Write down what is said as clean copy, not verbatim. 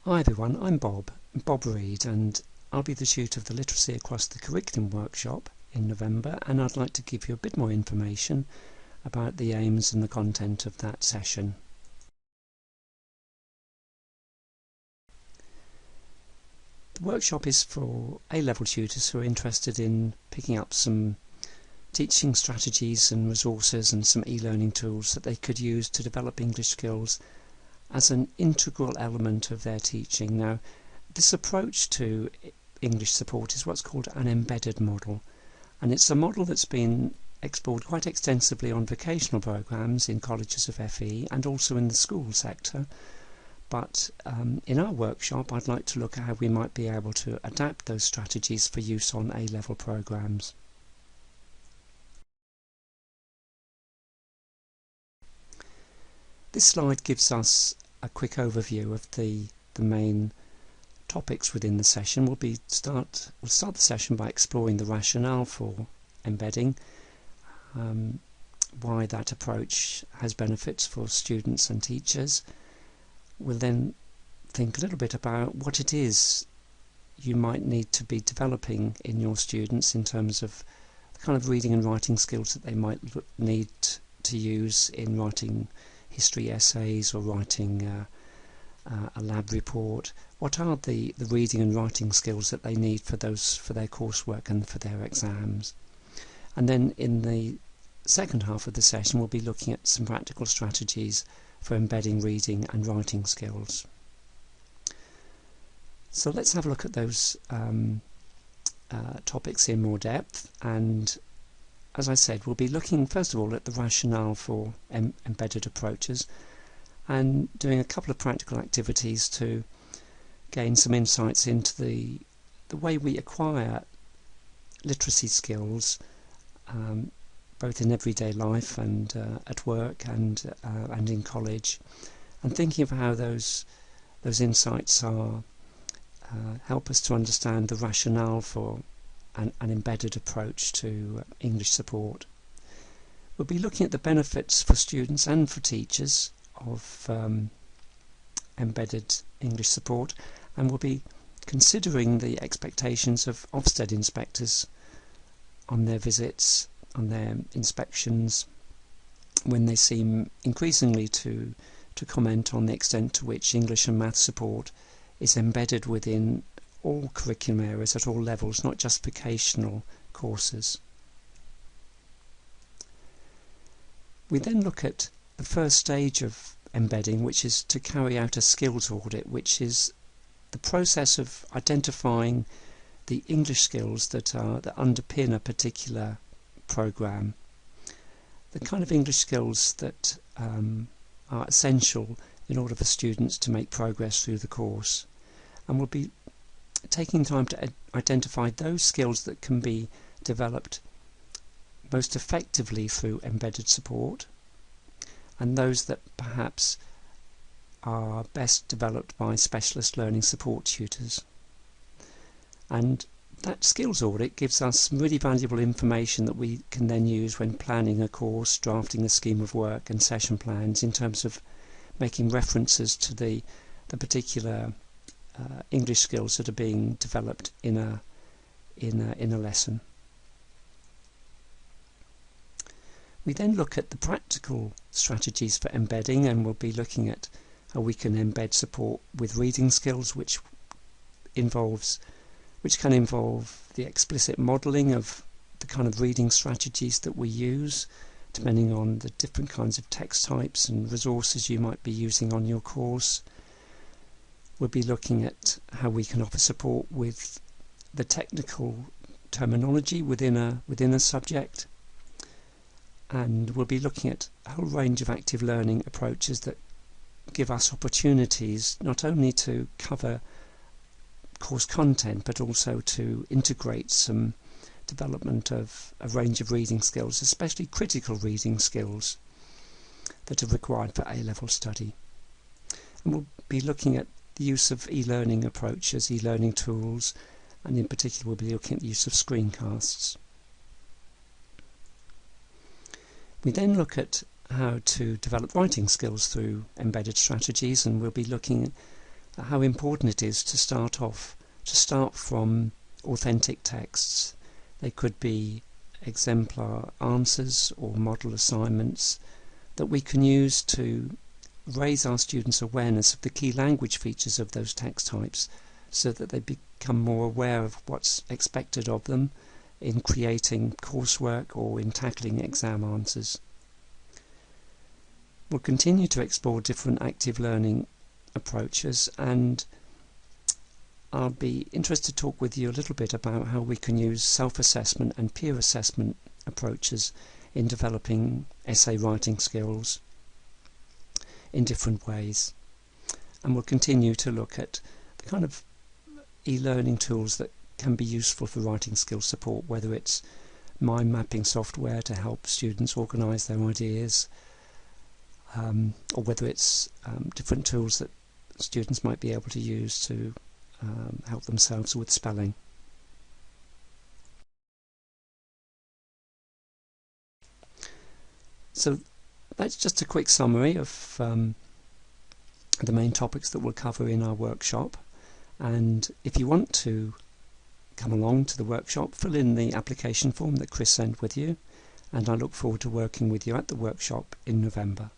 Hi everyone, I'm Bob Reed, and I'll be the tutor of the Literacy Across the Curriculum workshop in November, and I'd like to give you a bit more information about the aims and the content of that session. The workshop is for A-level tutors who are interested in picking up some teaching strategies and resources and some e-learning tools that they could use to develop English skills as an integral element of their teaching. Now, this approach to English support is what's called an embedded model, and it's a model that's been explored quite extensively on vocational programs in colleges of FE and also in the school sector. But in our workshop, I'd like to look at how we might be able to adapt those strategies for use on A-level programs. This slide gives us a quick overview of the main topics within the session. We'll start the session by exploring the rationale for embedding, why that approach has benefits for students and teachers. We'll then think a little bit about what it is you might need to be developing in your students in terms of the kind of reading and writing skills that they might need to use in writing history essays or writing a lab report. What are the reading and writing skills that they need for their coursework and for their exams? And then in the second half of the session we'll be looking at some practical strategies for embedding reading and writing skills. So let's have a look at those topics in more depth, and as I said, we'll be looking first of all at the rationale for embedded approaches and doing a couple of practical activities to gain some insights into the way we acquire literacy skills, both in everyday life and at work and in college, and thinking of how those insights are help us to understand the rationale for an embedded approach to English support. We'll be looking at the benefits for students and for teachers of embedded English support, and we'll be considering the expectations of Ofsted inspectors on their visits, on their inspections, when they seem increasingly to comment on the extent to which English and maths support is embedded within all curriculum areas at all levels, not just vocational courses. We then look at the first stage of embedding, which is to carry out a skills audit, which is the process of identifying the English skills that underpin a particular program, the kind of English skills that are essential in order for students to make progress through the course. And we'll be taking time to identify those skills that can be developed most effectively through embedded support, and those that perhaps are best developed by specialist learning support tutors. And that skills audit gives us some really valuable information that we can then use when planning a course, drafting a scheme of work and session plans, in terms of making references to the particular English skills that are being developed in a lesson. We then look at the practical strategies for embedding, and we'll be looking at how we can embed support with reading skills, which can involve the explicit modelling of the kind of reading strategies that we use, depending on the different kinds of text types and resources you might be using on your course. We'll be looking at how we can offer support with the technical terminology within a subject, and we'll be looking at a whole range of active learning approaches that give us opportunities not only to cover course content but also to integrate some development of a range of reading skills, especially critical reading skills that are required for A-level study. And we'll be looking at the use of e-learning approaches, e-learning tools, and in particular we'll be looking at the use of screencasts. We then look at how to develop writing skills through embedded strategies, and we'll be looking how important it is to start from authentic texts. They could be exemplar answers or model assignments that we can use to raise our students' awareness of the key language features of those text types, so that they become more aware of what's expected of them in creating coursework or in tackling exam answers. We'll continue to explore different active learning approaches, and I'll be interested to talk with you a little bit about how we can use self-assessment and peer assessment approaches in developing essay writing skills in different ways. And we'll continue to look at the kind of e-learning tools that can be useful for writing skill support, whether it's mind mapping software to help students organise their ideas, or whether it's different tools that students might be able to use to help themselves with spelling. So that's just a quick summary of the main topics that we'll cover in our workshop. And if you want to come along to the workshop, fill in the application form that Chris sent with you, and I look forward to working with you at the workshop in November.